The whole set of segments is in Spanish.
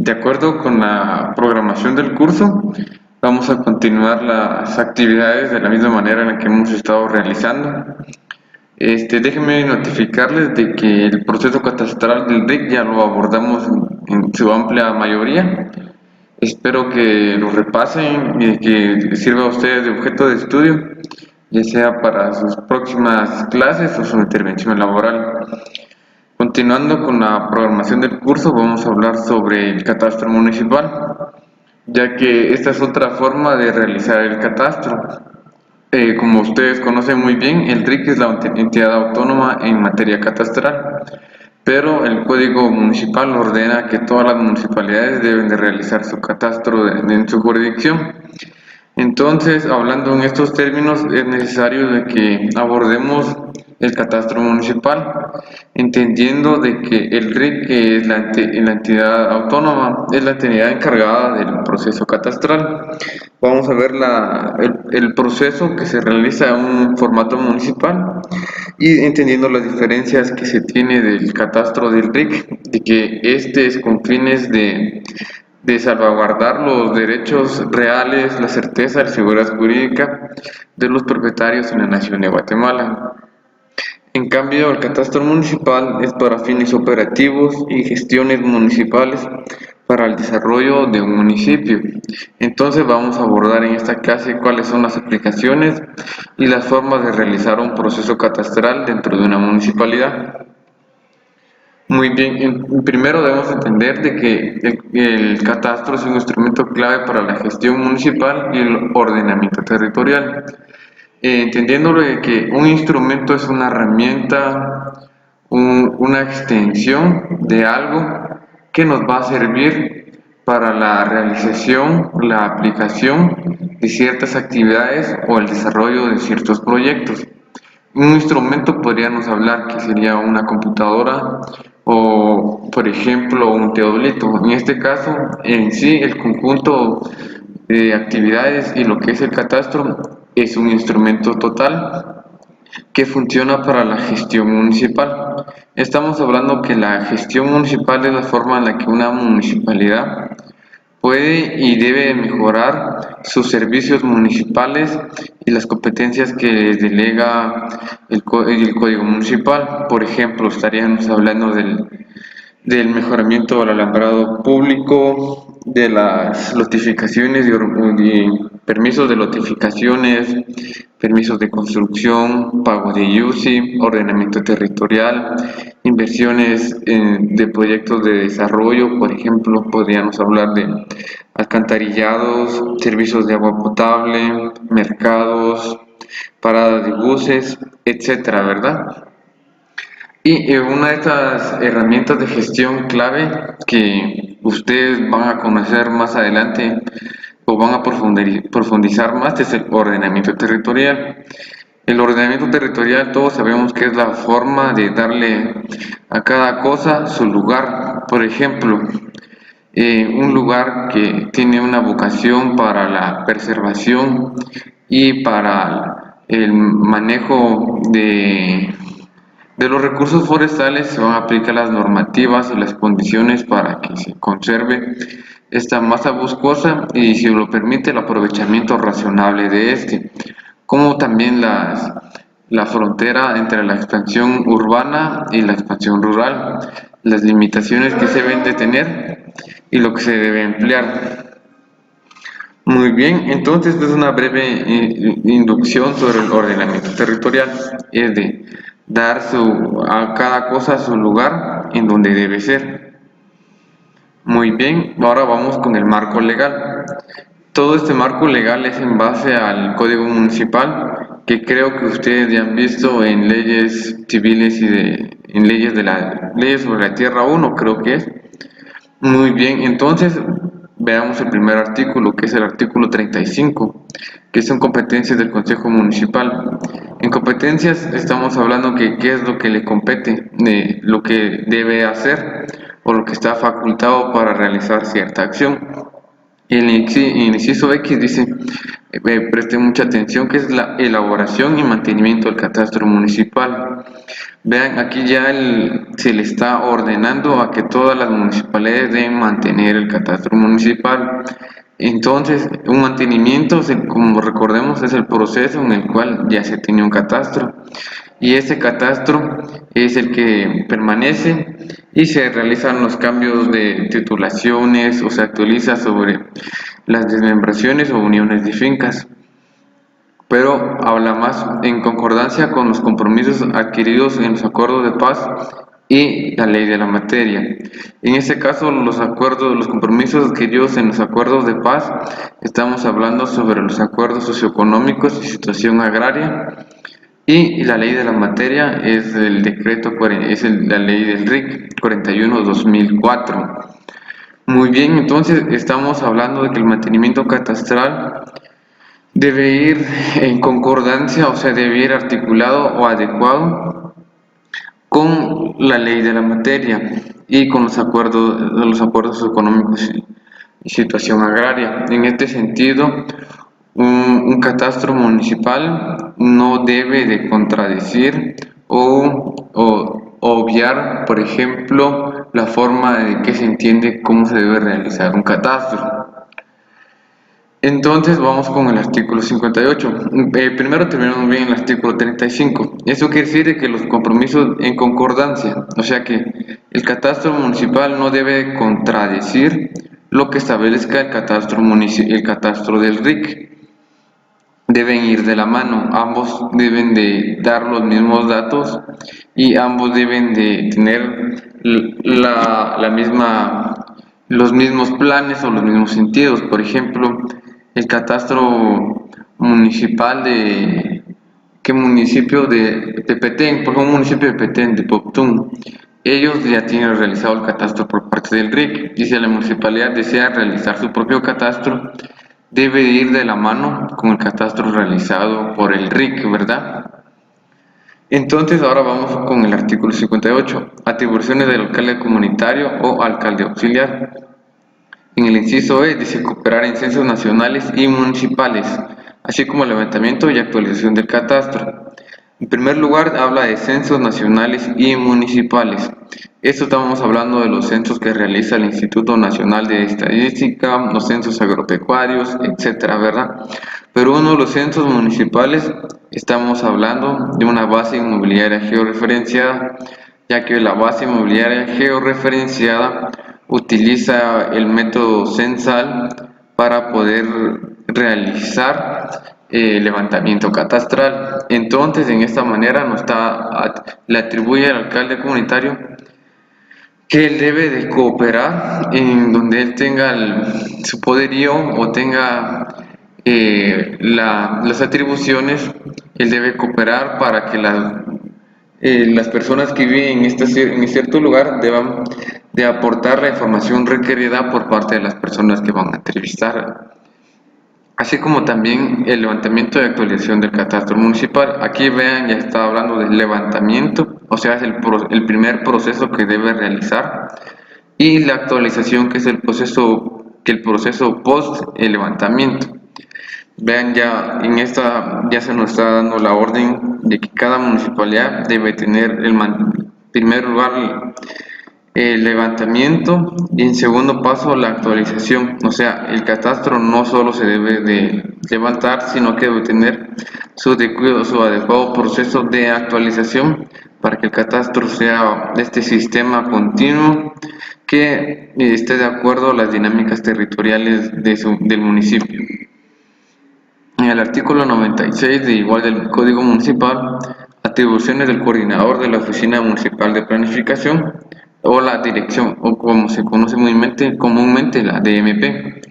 De acuerdo con la programación del curso, vamos a continuar las actividades de la misma manera en la que hemos estado realizando. Déjenme notificarles de que el proceso catastral del RIC ya lo abordamos en su amplia mayoría. Espero que lo repasen y que sirva a ustedes de objeto de estudio, ya sea para sus próximas clases o su intervención laboral. Continuando con la programación del curso, vamos a hablar sobre el catastro municipal, ya que esta es otra forma de realizar el catastro. Como ustedes conocen muy bien, el RIC es la entidad autónoma en materia catastral, pero el Código Municipal ordena que todas las municipalidades deben de realizar su catastro en su jurisdicción. Entonces, hablando en estos términos, es necesario de que abordemos el catastro municipal, entendiendo de que el RIC, que es la entidad autónoma, es la entidad encargada del proceso catastral. Vamos a ver el proceso que se realiza en un formato municipal y entendiendo las diferencias que se tiene del catastro del RIC, de que este es con fines de salvaguardar los derechos reales, la certeza, la seguridad jurídica de los propietarios en la nación de Guatemala. En cambio, el catastro municipal es para fines operativos y gestiones municipales para el desarrollo de un municipio. Entonces vamos a abordar en esta clase cuáles son las aplicaciones y las formas de realizar un proceso catastral dentro de una municipalidad. Muy bien, primero debemos entender de que el catastro es un instrumento clave para la gestión municipal y el ordenamiento territorial. Entendiéndolo de que un instrumento es una herramienta, una extensión de algo que nos va a servir para la realización, la aplicación de ciertas actividades o el desarrollo de ciertos proyectos. Un instrumento podríamos hablar que sería una computadora o, por ejemplo, un teodolito. En este caso, en sí, el conjunto de actividades y lo que es el catastro es un instrumento total que funciona para la gestión municipal. Estamos hablando que la gestión municipal es la forma en la que una municipalidad puede y debe mejorar sus servicios municipales y las competencias que les delega el Código Municipal. Por ejemplo, estaríamos hablando del mejoramiento del alambrado público, de las notificaciones y permisos de notificaciones, permisos de construcción, pago de IUCI, ordenamiento territorial, inversiones de proyectos de desarrollo. Por ejemplo, podríamos hablar de alcantarillados, servicios de agua potable, mercados, paradas de buses, etcétera, ¿verdad? Y una de estas herramientas de gestión clave que ustedes van a conocer más adelante o van a profundizar más es el ordenamiento territorial. El ordenamiento territorial todos sabemos que es la forma de darle a cada cosa su lugar. Por ejemplo, un lugar que tiene una vocación para la preservación y para el manejo de los recursos forestales. Se van a aplicar las normativas y las condiciones para que se conserve esta masa boscosa y, si lo permite, el aprovechamiento razonable de este, como también la frontera entre la expansión urbana y la expansión rural, las limitaciones que se deben de tener y lo que se debe emplear. Muy bien, entonces es una breve inducción sobre el ordenamiento territorial, es de dar a cada cosa su lugar en donde debe ser. Muy bien, ahora vamos con el marco legal. Todo este marco legal es en base al Código Municipal, que creo que ustedes ya han visto en leyes civiles y en leyes leyes sobre la tierra 1, creo que es. Muy bien, entonces veamos el primer artículo, que es el artículo 35, que son competencias del Consejo Municipal. En competencias estamos hablando que qué es lo que le compete, de lo que debe hacer o lo que está facultado para realizar cierta acción. El inciso X dice, presten mucha atención, que es la elaboración y mantenimiento del catastro municipal. Vean, aquí ya se le está ordenando a que todas las municipalidades deben mantener el catastro municipal. Entonces, un mantenimiento, como recordemos, es el proceso en el cual ya se tiene un catastro. Y ese catastro es el que permanece y se realizan los cambios de titulaciones o se actualiza sobre las desmembraciones o uniones de fincas, pero habla más en concordancia con los compromisos adquiridos en los acuerdos de paz y la ley de la materia. En este caso, los compromisos adquiridos en los acuerdos de paz, estamos hablando sobre los acuerdos socioeconómicos y situación agraria, y la ley de la materia es el decreto, la ley del RIC 41/2004. Muy bien, entonces estamos hablando de que el mantenimiento catastral debe ir en concordancia, o sea, debe ir articulado o adecuado con la ley de la materia y con los acuerdos económicos y situación agraria. En este sentido, un catastro municipal no debe de contradecir o obviar, por ejemplo, la forma de que se entiende cómo se debe realizar un catastro. Entonces vamos con el artículo 58. Primero terminamos bien el artículo 35. Eso quiere decir que los compromisos en concordancia, o sea que el catastro municipal no debe contradecir lo que establezca el catastro del RIC. Deben ir de la mano, ambos deben de dar los mismos datos y ambos deben de tener los mismos planes o los mismos sentidos. Por ejemplo, el catastro municipal de ¿qué municipio de Petén? Por ejemplo, un municipio de Petén, de Poptún. Ellos ya tienen realizado el catastro por parte del RIC, y si la municipalidad desea realizar su propio catastro, debe ir de la mano con el catastro realizado por el RIC, ¿verdad? Entonces ahora vamos con el artículo 58, atribuciones del alcalde comunitario o alcalde auxiliar. En el inciso E dice cooperar en censos nacionales y municipales, así como el levantamiento y actualización del catastro. En primer lugar, habla de censos nacionales y municipales. Esto estamos hablando de los censos que realiza el Instituto Nacional de Estadística, los censos agropecuarios, etcétera, ¿verdad? Pero uno de los censos municipales, estamos hablando de una base inmobiliaria georreferenciada, ya que la base inmobiliaria georreferenciada utiliza el método censal para poder realizar levantamiento catastral. Entonces, en esta manera le atribuye al alcalde comunitario que él debe de cooperar en donde él tenga su poderío o tenga las atribuciones. Él debe cooperar para que las personas que viven en cierto lugar deban de aportar la información requerida por parte de las personas que van a entrevistar, así como también el levantamiento y actualización del catastro municipal. Aquí vean, ya está hablando del levantamiento, o sea, es el primer proceso que debe realizar, y la actualización, que es el proceso post el levantamiento. Vean, ya se nos está dando la orden de que cada municipalidad debe tener en primer lugar el levantamiento y en segundo paso la actualización. O sea, el catastro no solo se debe de levantar, sino que debe tener su adecuado proceso de actualización para que el catastro sea este sistema continuo que esté de acuerdo a las dinámicas territoriales del municipio. En el artículo 96 del Código Municipal, atribuciones del coordinador de la Oficina Municipal de Planificación o la dirección, o como se conoce comúnmente la DMP.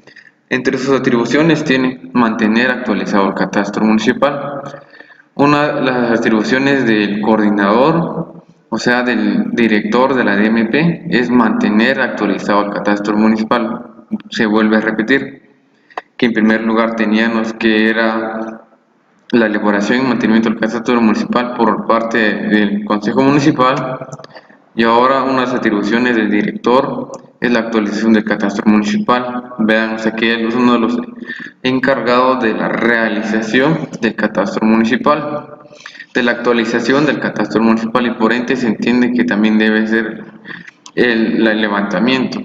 Entre sus atribuciones tiene mantener actualizado el catastro municipal. Una de las atribuciones del coordinador, o sea del director de la DMP, es mantener actualizado el catastro municipal. Se vuelve a repetir que en primer lugar teníamos que era la elaboración y mantenimiento del catastro municipal por parte del Consejo Municipal, y ahora unas atribuciones del director es la actualización del catastro municipal. Vean, o sea que él es uno de los encargados de la realización del catastro municipal, de la actualización del catastro municipal, y por ende se entiende que también debe ser el levantamiento.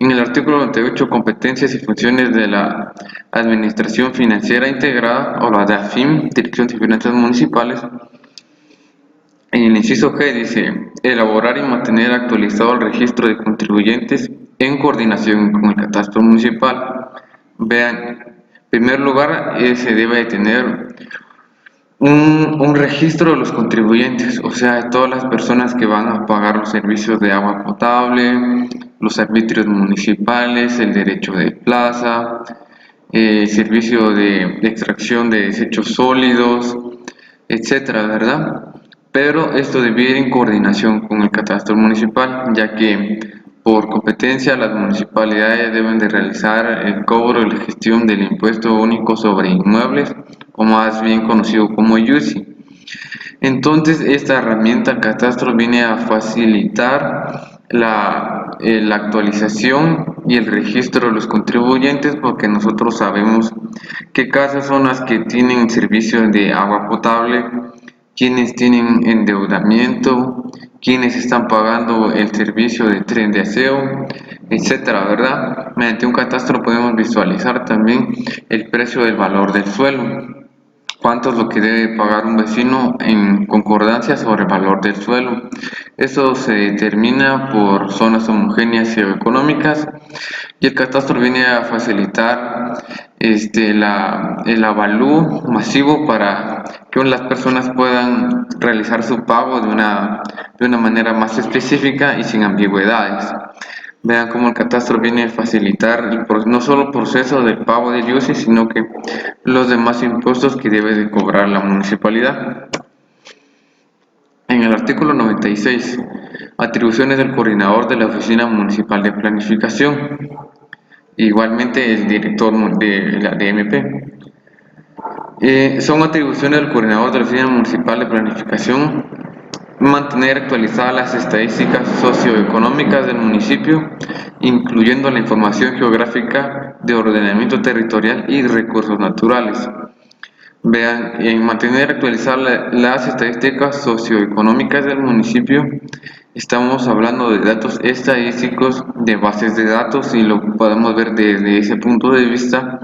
En el artículo 98, competencias y funciones de la Administración Financiera Integrada, o la DAFIM, Dirección de Finanzas Municipales, en el inciso G dice: elaborar y mantener actualizado el registro de contribuyentes en coordinación con el catastro municipal. Vean, en primer lugar, se debe de tener un registro de los contribuyentes, o sea, de todas las personas que van a pagar los servicios de agua potable, los arbitrios municipales, el derecho de plaza, servicio de extracción de desechos sólidos, etcétera, ¿verdad? Pero esto debe ir en coordinación con el catastro municipal, ya que por competencia las municipalidades deben de realizar el cobro y la gestión del impuesto único sobre inmuebles, o más bien conocido como IUCI. Entonces, esta herramienta, el catastro, viene a facilitar la actualización y el registro de los contribuyentes, porque nosotros sabemos qué casas son las que tienen servicios de agua potable, quienes tienen endeudamiento, quienes están pagando el servicio de tren de aseo, etcétera, ¿verdad? Mediante un catastro podemos visualizar también el precio del valor del suelo, cuánto es lo que debe pagar un vecino en concordancia sobre el valor del suelo. Eso se determina por zonas homogéneas y económicas, y el catastro viene a facilitar el avalúo masivo para que las personas puedan realizar su pago de una manera más específica y sin ambigüedades. Vean cómo el catastro viene a facilitar no solo el proceso del pago del IUCI, sino que los demás impuestos que debe de cobrar la municipalidad. En el artículo 96, atribuciones del coordinador de la Oficina Municipal de Planificación, igualmente el director de la DMP. Son atribuciones del coordinador de la Oficina Municipal de Planificación: mantener actualizadas las estadísticas socioeconómicas del municipio, incluyendo la información geográfica de ordenamiento territorial y recursos naturales. Vean, en mantener actualizadas las estadísticas socioeconómicas del municipio, estamos hablando de datos estadísticos, de bases de datos, y lo podemos ver desde ese punto de vista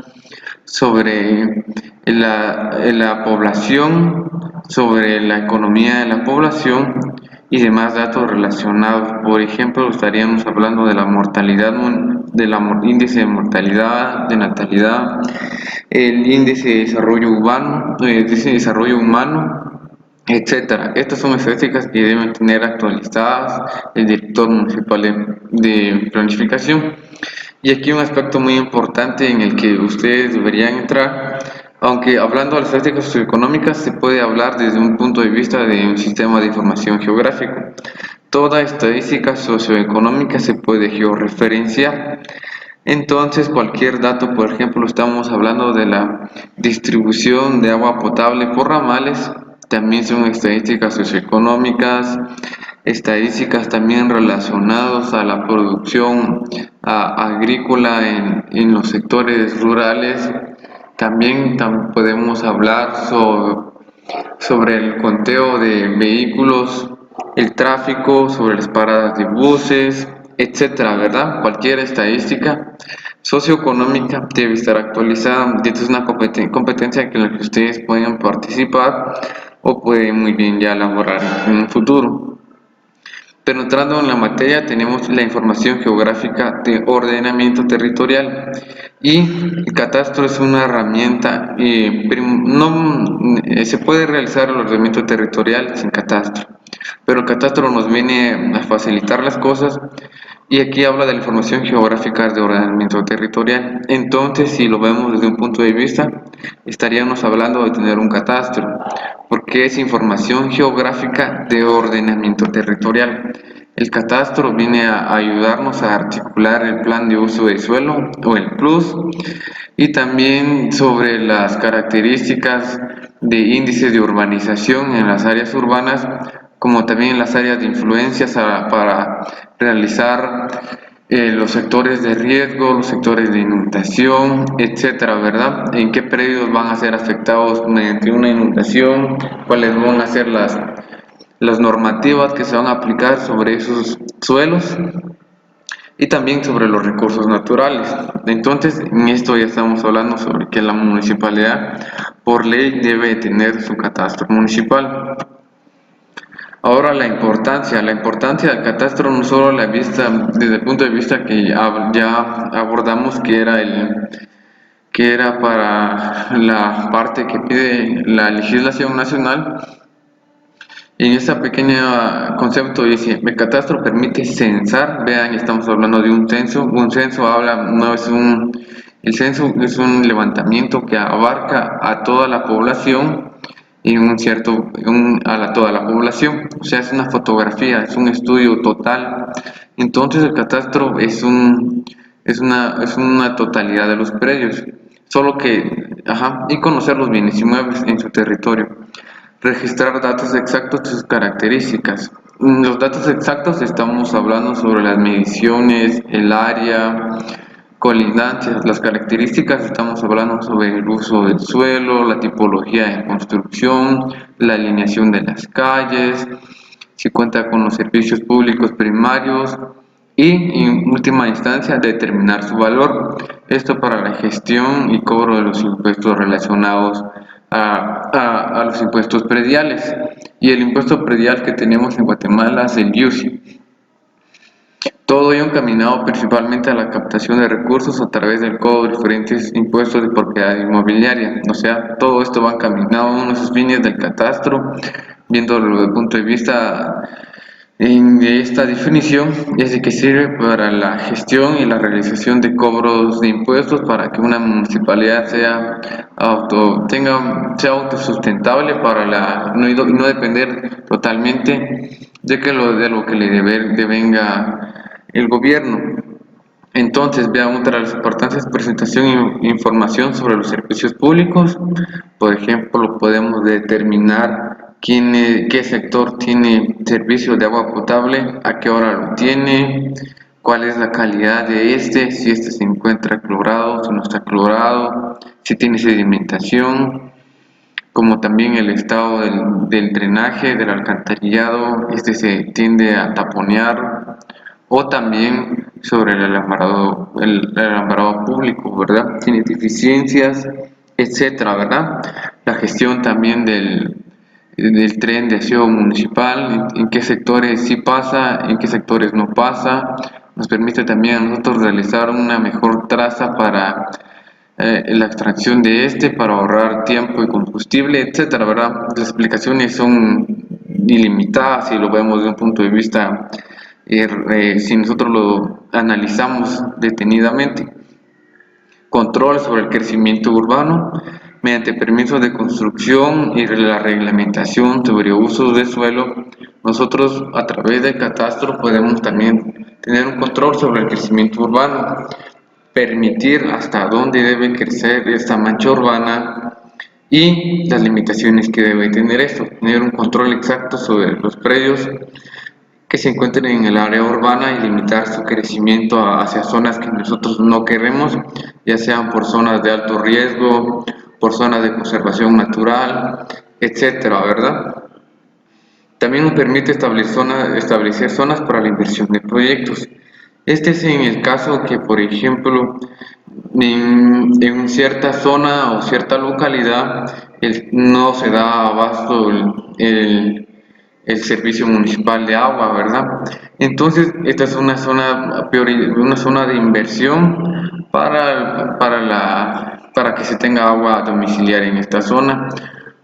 sobre la población, sobre la economía de la población y demás datos relacionados. Por ejemplo, estaríamos hablando de la mortalidad, índice de mortalidad, de natalidad, el índice de desarrollo urbano, etcétera. Estas son estadísticas que deben tener actualizadas el director municipal de planificación. Y aquí un aspecto muy importante en el que ustedes deberían entrar: aunque hablando de las estadísticas socioeconómicas, se puede hablar desde un punto de vista de un sistema de información geográfico. Toda estadística socioeconómica se puede georreferenciar. Entonces, cualquier dato, por ejemplo, estamos hablando de la distribución de agua potable por ramales, también son estadísticas socioeconómicas. Estadísticas también relacionadas a la producción agrícola en los sectores rurales. También podemos hablar sobre el conteo de vehículos, el tráfico, sobre las paradas de buses, etcétera, ¿verdad? Cualquier estadística socioeconómica debe estar actualizada, y esta es una competencia en la que ustedes pueden participar o pueden muy bien ya elaborar en un futuro. Pero entrando en la materia, tenemos la información geográfica de ordenamiento territorial, y el catastro es una herramienta. Se puede realizar el ordenamiento territorial sin catastro, pero el catastro nos viene a facilitar las cosas, y aquí habla de la información geográfica de ordenamiento territorial. Entonces, si lo vemos desde un punto de vista, estaríamos hablando de tener un catastro, porque es información geográfica de ordenamiento territorial. El catastro viene a ayudarnos a articular el plan de uso de suelo, o el PLUS, y también sobre las características de índices de urbanización en las áreas urbanas, como también en las áreas de influencias para realizar los sectores de riesgo, los sectores de inundación, etcétera, ¿verdad? En qué predios van a ser afectados mediante una inundación, cuáles van a ser las normativas que se van a aplicar sobre esos suelos y también sobre los recursos naturales. Entonces, en esto ya estamos hablando sobre que la municipalidad por ley debe tener su catastro municipal. Ahora la importancia del catastro no solo la vista, desde el punto de vista que ya abordamos que era para la parte que pide la legislación nacional. En esta pequeña concepto dice, el catastro permite censar, vean, estamos hablando de un censo habla, no es el censo es un levantamiento que abarca a toda la población en toda la población, o sea, es una fotografía, es un estudio total. Entonces el catastro es una totalidad de los predios, solo que, y conocer los bienes inmuebles en su territorio. Registrar datos exactos de sus características. Los datos exactos estamos hablando sobre las mediciones, el área, colindancias, las características estamos hablando sobre el uso del suelo, la tipología de construcción, la alineación de las calles, si cuenta con los servicios públicos primarios y en última instancia determinar su valor. Esto para la gestión y cobro de los impuestos relacionados a los impuestos prediales. Y el impuesto predial que tenemos en Guatemala es el IUSI. Todo ello encaminado principalmente a la captación de recursos a través del cobro de diferentes impuestos de propiedad inmobiliaria. O sea, todo esto va encaminado a uno de sus fines del catastro, viéndolo desde el punto de vista de esta definición, es de que sirve para la gestión y la realización de cobros de impuestos para que una municipalidad sea autosustentable no depender totalmente de lo que le devenga el gobierno. Entonces, veamos otra de las importantes: presentación e información sobre los servicios públicos. Por ejemplo, podemos determinar qué sector tiene servicio de agua potable, a qué hora lo tiene, cuál es la calidad de si este se encuentra clorado, si no está clorado, si tiene sedimentación, como también el estado del drenaje, del alcantarillado, se tiende a taponear, o también sobre el alambrado público, ¿verdad? Tiene deficiencias, etcétera, ¿verdad? La gestión también del tren de aseo municipal, en qué sectores sí pasa, en qué sectores no pasa, nos permite también a nosotros realizar una mejor traza para la extracción de para ahorrar tiempo y combustible, etcétera, ¿verdad? Las explicaciones son ilimitadas si lo vemos desde un punto de vista, si nosotros lo analizamos detenidamente. Control sobre el crecimiento urbano mediante permisos de construcción y la reglamentación sobre usos de suelo. Nosotros a través del catastro podemos también tener un control sobre el crecimiento urbano, permitir hasta dónde debe crecer esta mancha urbana y las limitaciones que debe tener esto, tener un control exacto sobre los predios que se encuentren en el área urbana y limitar su crecimiento hacia zonas que nosotros no queremos, ya sean por zonas de alto riesgo, por zonas de conservación natural, etcétera, ¿verdad? También nos permite establecer zonas para la inversión de proyectos. Este es en el caso que, por ejemplo, en cierta zona o cierta localidad no se da abasto el servicio municipal de agua, ¿verdad? Entonces, esta es una zona de inversión para que se tenga agua domiciliaria en esta zona,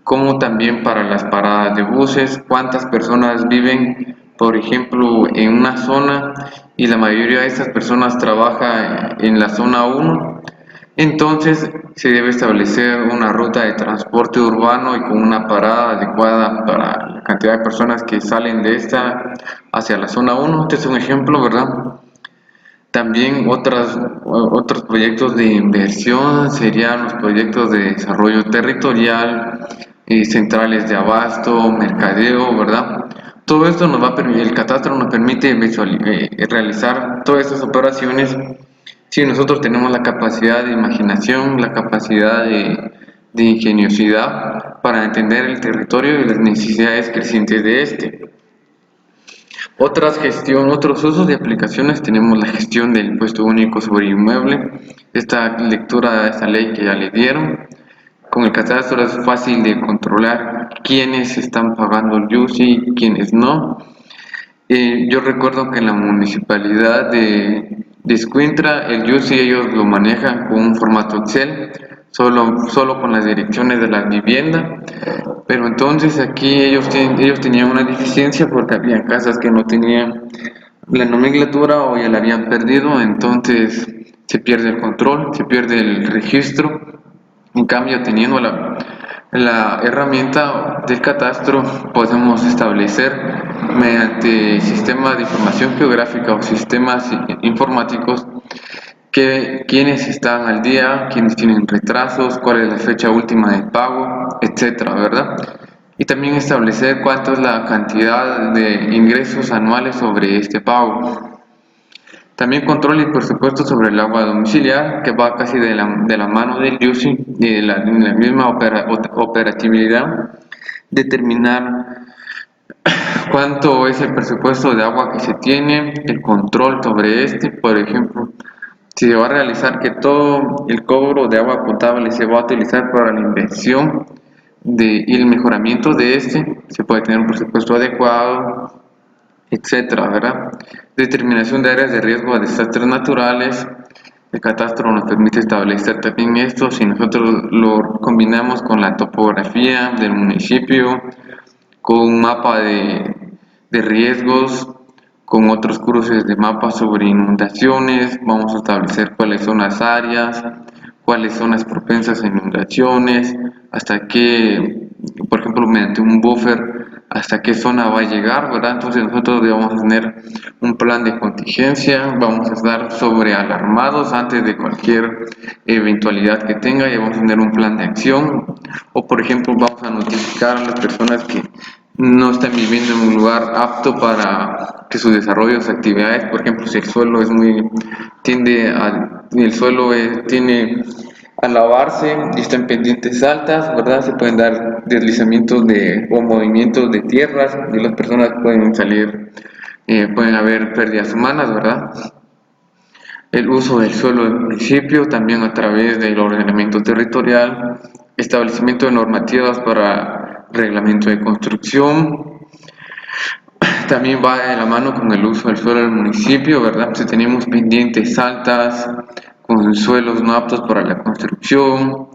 como también para las paradas de buses, cuántas personas viven, por ejemplo, en una zona y la mayoría de esas personas trabaja en la zona 1. Entonces se debe establecer una ruta de transporte urbano y con una parada adecuada para la cantidad de personas que salen de esta hacia la zona 1. Este es un ejemplo, ¿verdad? También otros proyectos de inversión serían los proyectos de desarrollo territorial, centrales de abasto, mercadeo, ¿verdad? Todo esto nos va a permitir, el catastro nos permite realizar todas estas operaciones si nosotros tenemos la capacidad de imaginación, la capacidad de ingeniosidad para entender el territorio y las necesidades crecientes de este. Otros usos y aplicaciones tenemos la gestión del impuesto único sobre inmueble, esta lectura de esta ley que ya le dieron. Con el catastro es fácil de controlar quiénes están pagando el IUCI y quiénes no. Yo recuerdo que en la municipalidad de Escuintla el IUCI ellos lo manejan con un formato Excel, solo con las direcciones de la vivienda, pero entonces aquí ellos tenían una deficiencia porque había casas que no tenían la nomenclatura o ya la habían perdido, entonces se pierde el control, se pierde el registro. En cambio, teniendo la herramienta del catastro, podemos establecer mediante sistemas de información geográfica o sistemas informáticos quiénes están al día, quiénes tienen retrasos, cuál es la fecha última de pago, etcétera, ¿verdad? Y también establecer cuánto es la cantidad de ingresos anuales sobre este pago. También control y presupuesto sobre el agua domiciliar, que va casi de la mano del UCI y de la misma operatividad. Determinar cuánto es el presupuesto de agua que se tiene, el control sobre este, por ejemplo, si se va a realizar que todo el cobro de agua potable se va a utilizar para la inversión y el mejoramiento de este, se puede tener un presupuesto adecuado, etcétera, ¿verdad? Determinación de áreas de riesgo de desastres naturales. El catastro nos permite establecer también esto si nosotros lo combinamos con la topografía del municipio, con un mapa de riesgos, con otros cruces de mapas sobre inundaciones. Vamos a establecer cuáles son las áreas, cuáles son las propensas a inundaciones, hasta qué, por ejemplo, mediante un buffer, hasta qué zona va a llegar, ¿verdad? Entonces nosotros vamos a tener un plan de contingencia, vamos a estar sobrealarmados antes de cualquier eventualidad que tenga y vamos a tener un plan de acción, o por ejemplo vamos a notificar a las personas que no están viviendo en un lugar apto para que su desarrollo de sus actividades, por ejemplo, si el suelo tiene a lavarse y está en pendientes altas, ¿verdad? Se pueden dar deslizamientos o movimientos de tierras y las personas pueden salir, pueden haber pérdidas humanas, ¿verdad? El uso del suelo del municipio también a través del ordenamiento territorial, establecimiento de normativas para reglamento de construcción, también va de la mano con el uso del suelo del municipio, ¿verdad? Si tenemos pendientes altas, con suelos no aptos para la construcción,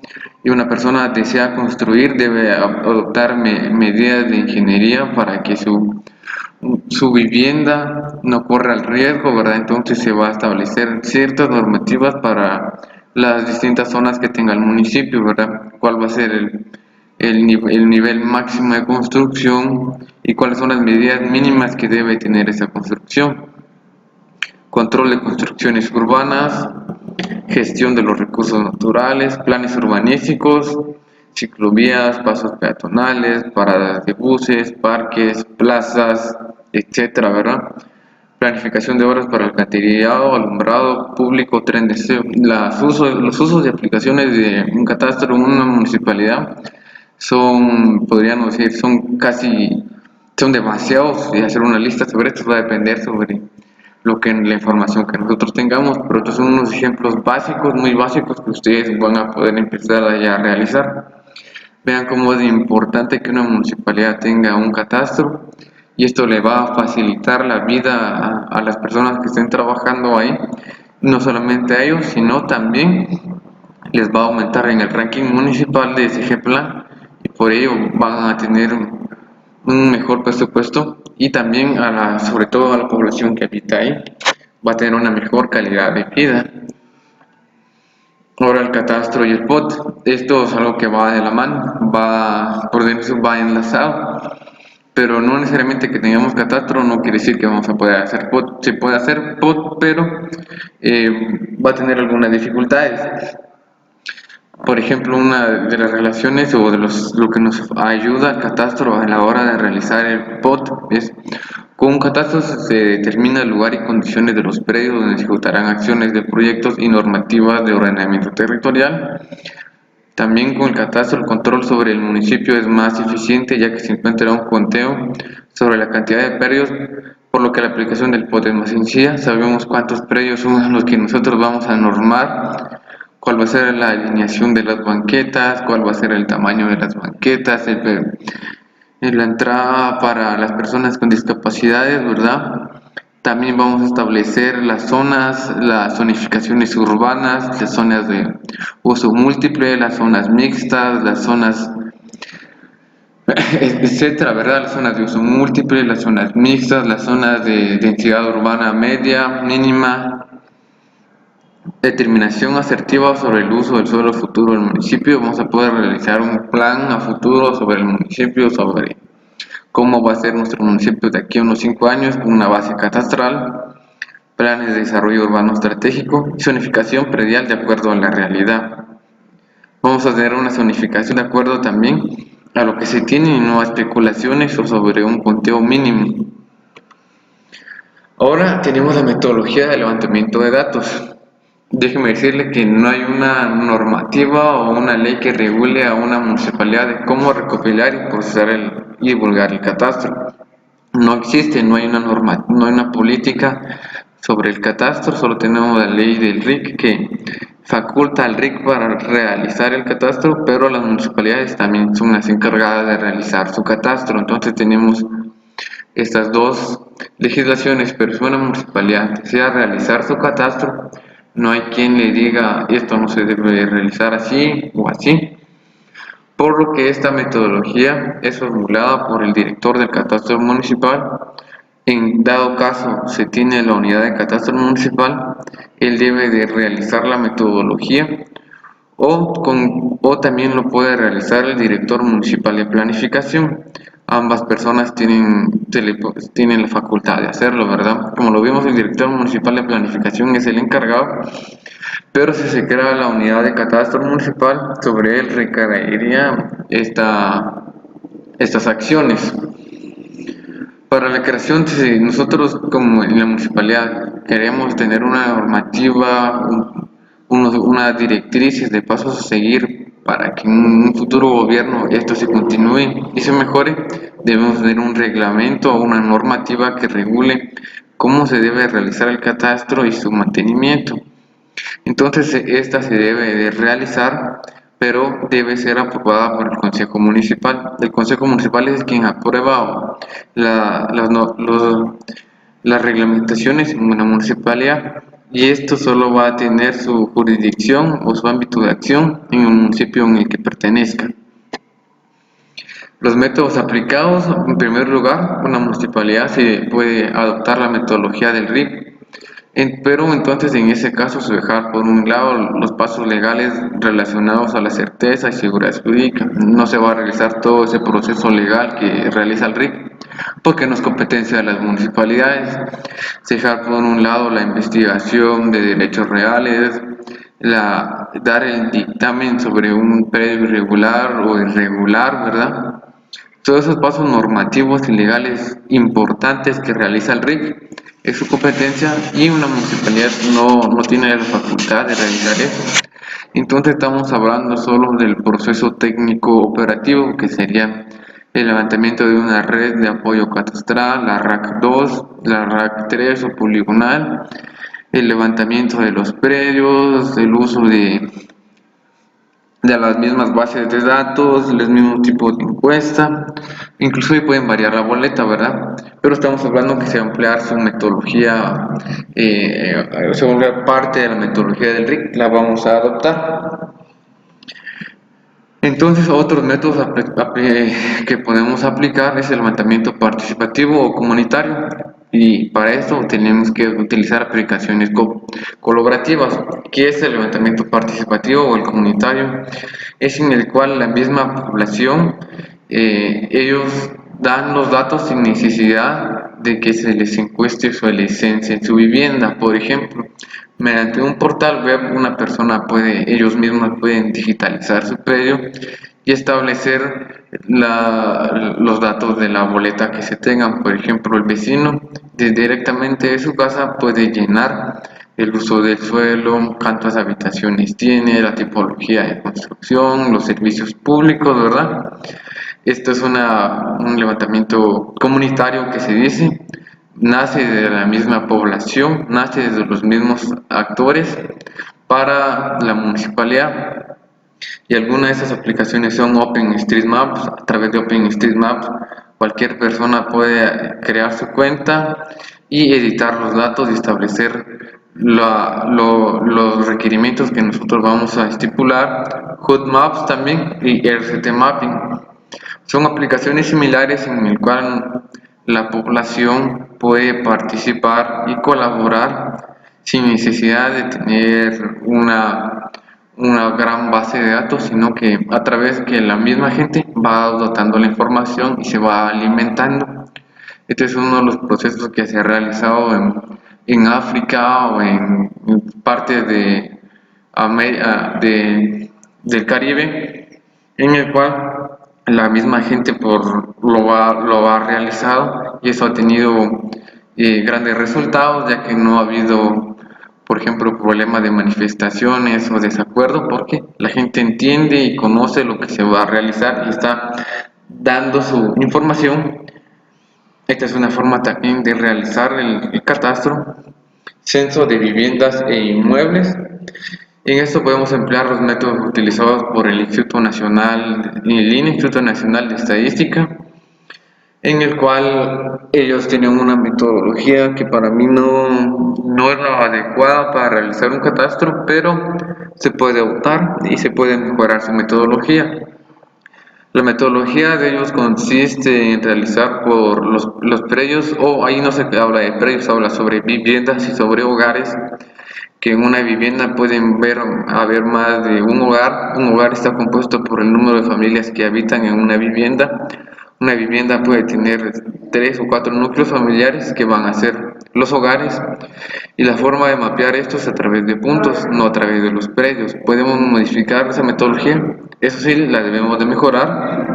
y una persona desea construir, debe adoptar medidas de ingeniería para que su vivienda no corra el riesgo, ¿verdad? Entonces se va a establecer ciertas normativas para las distintas zonas que tenga el municipio, ¿verdad? ¿Cuál va a ser el nivel máximo de construcción y cuáles son las medidas mínimas que debe tener esa construcción? Control de construcciones urbanas, gestión de los recursos naturales, planes urbanísticos, ciclovías, pasos peatonales, paradas de buses, parques, plazas, etcétera, ¿verdad? Planificación de obras para alcantarillado, alumbrado público, tren de deseo. Los usos y aplicaciones de un catastro en una municipalidad podríamos decir, son demasiados, y hacer una lista sobre esto va a depender sobre la información que nosotros tengamos, pero estos son unos ejemplos básicos, muy básicos, que ustedes van a poder empezar a realizar. Vean cómo es importante que una municipalidad tenga un catastro, y esto le va a facilitar la vida a las personas que estén trabajando ahí, no solamente a ellos, sino también les va a aumentar en el ranking municipal de SG Plan, y por ello van a tener un mejor presupuesto, y también sobre todo a la población que habita ahí va a tener una mejor calidad de vida. Ahora el catastro y el POT, esto es algo que va de la mano, por dentro va enlazado, pero no necesariamente que tengamos catastro no quiere decir que vamos a poder hacer POT. Se puede hacer POT, pero va a tener algunas dificultades. Por ejemplo, una de las relaciones o lo que nos ayuda al catastro a la hora de realizar el POT es: con un catastro se determina el lugar y condiciones de los predios donde se ejecutarán acciones de proyectos y normativas de ordenamiento territorial. También con el catastro el control sobre el municipio es más eficiente, ya que se encuentra un conteo sobre la cantidad de predios, por lo que la aplicación del POT es más sencilla. Sabemos cuántos predios son los que nosotros vamos a normar, cuál va a ser la alineación de las banquetas, cuál va a ser el tamaño de las banquetas, la entrada para las personas con discapacidades, ¿verdad? También vamos a establecer las zonas, las zonificaciones urbanas, las zonas de uso múltiple, las zonas mixtas, las zonas, etcétera, ¿verdad? Las zonas de uso múltiple, las zonas mixtas, las zonas de densidad urbana media, mínima. Determinación asertiva sobre el uso del suelo futuro del municipio. Vamos a poder realizar un plan a futuro sobre el municipio, sobre cómo va a ser nuestro municipio de aquí a unos 5 años, con una base catastral, planes de desarrollo urbano estratégico y zonificación predial de acuerdo a la realidad. Vamos a tener una zonificación de acuerdo también a lo que se tiene y no a especulaciones o sobre un conteo mínimo. Ahora tenemos la metodología de levantamiento de datos. Déjeme decirle que no hay una normativa o una ley que regule a una municipalidad de cómo recopilar y procesar y divulgar el catastro. No existe, no hay una norma, no hay una política sobre el catastro, solo tenemos la ley del RIC que faculta al RIC para realizar el catastro, pero las municipalidades también son las encargadas de realizar su catastro. Entonces tenemos estas dos legislaciones, pero si una municipalidad desea realizar su catastro, no hay quien le diga esto no se debe realizar así o así, por lo que esta metodología es formulada por el director del catastro municipal. En dado caso se tiene la unidad de catastro municipal, él debe de realizar la metodología o también lo puede realizar el director municipal de planificación. Ambas personas tienen la facultad de hacerlo, ¿verdad? Como lo vimos, el director municipal de planificación es el encargado, pero si se crea la unidad de catastro municipal, sobre él recaería estas acciones. Para la creación, si nosotros como en la municipalidad queremos tener una normativa, unas directrices de pasos a seguir para que en un futuro gobierno esto se continúe y se mejore, debemos tener un reglamento o una normativa que regule cómo se debe realizar el catastro y su mantenimiento. Entonces, esta se debe de realizar, pero debe ser aprobada por el Consejo Municipal. El Consejo Municipal es quien aprueba las reglamentaciones en una municipalidad, y esto solo va a tener su jurisdicción o su ámbito de acción en el municipio en el que pertenezca. Los métodos aplicados: en primer lugar, una municipalidad se puede adoptar la metodología del RIC, pero entonces en ese caso se dejar por un lado los pasos legales relacionados a la certeza y seguridad jurídica. No se va a realizar todo ese proceso legal que realiza el RIC, porque no es competencia de las municipalidades. Se dejar por un lado la investigación de derechos reales, dar el dictamen sobre un predio irregular o irregular, ¿verdad? Todos esos pasos normativos y legales importantes que realiza el RIC es su competencia, y una municipalidad no tiene la facultad de realizar eso. Entonces estamos hablando solo del proceso técnico operativo, que sería el levantamiento de una red de apoyo catastral, la RAC 2, la RAC 3 o poligonal, el levantamiento de los predios, el uso de las mismas bases de datos, los mismos tipos de encuesta, incluso pueden variar la boleta, ¿verdad? Pero estamos hablando que se va a emplear su metodología, se va a emplear parte de la metodología del RIC, la vamos a adoptar. Entonces, otros métodos que podemos aplicar es el levantamiento participativo o comunitario, y para esto tenemos que utilizar aplicaciones colaborativas. ¿Qué es el levantamiento participativo o el comunitario? Es en el cual la misma población, ellos dan los datos sin necesidad de que se les encueste su licencia en su vivienda. Por ejemplo, mediante un portal web ellos mismos pueden digitalizar su predio y establecer los datos de la boleta que se tengan. Por ejemplo, el vecino directamente de su casa puede llenar el uso del suelo, cuántas habitaciones tiene, la tipología de construcción, los servicios públicos, ¿verdad? Esto es un levantamiento comunitario que se dice, nace de la misma población, nace desde los mismos actores para la municipalidad. Y algunas de esas aplicaciones son OpenStreetMaps. A través de OpenStreetMaps cualquier persona puede crear su cuenta y editar los datos y establecer los requerimientos que nosotros vamos a estipular, HUD Maps también y RCT Mapping. Son aplicaciones similares en el cual la población puede participar y colaborar sin necesidad de tener una gran base de datos, sino que a través que la misma gente va dotando la información y se va alimentando. Este es uno de los procesos que se ha realizado en África o en partes del Caribe, en el cual la misma gente lo ha realizado y eso ha tenido grandes resultados, ya que no ha habido, por ejemplo, problemas de manifestaciones o desacuerdo, porque la gente entiende y conoce lo que se va a realizar y está dando su información. Esta es una forma también de realizar el catastro, censo de viviendas e inmuebles. En esto podemos emplear los métodos utilizados por el Instituto Nacional de Estadística, en el cual ellos tienen una metodología que para mí no es la adecuada para realizar un catastro, pero se puede optar y se puede mejorar su metodología. La metodología de ellos consiste en realizar por los predios, o ahí no se habla de predios, habla sobre viviendas y sobre hogares, que en una vivienda pueden haber más de un hogar. Un hogar está compuesto por el número de familias que habitan en una vivienda. Una vivienda puede tener 3 o 4 núcleos familiares que van a ser los hogares, y la forma de mapear esto es a través de puntos, no a través de los predios. Podemos modificar esa metodología, eso sí, la debemos de mejorar.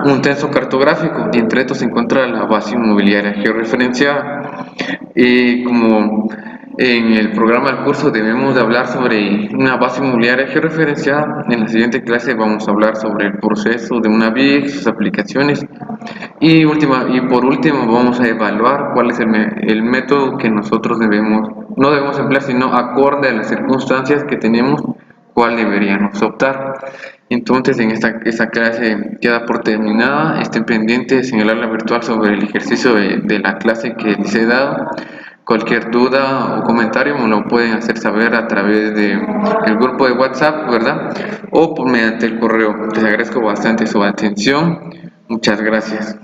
Un censo cartográfico, y entre estos se encuentra la base inmobiliaria georreferenciada. Y como en el programa del curso debemos de hablar sobre una base inmobiliaria georreferenciada, en la siguiente clase vamos a hablar sobre el proceso de una BIC, sus aplicaciones y por último vamos a evaluar cuál es el método que nosotros no debemos emplear, sino acorde a las circunstancias que tenemos, cuál deberíamos optar. Entonces en esta clase queda por terminada. Estén pendientes en el aula virtual sobre el ejercicio de la clase que les he dado. Cualquier duda o comentario me lo pueden hacer saber a través del grupo de WhatsApp, ¿verdad? O mediante el correo. Les agradezco bastante su atención. Muchas gracias.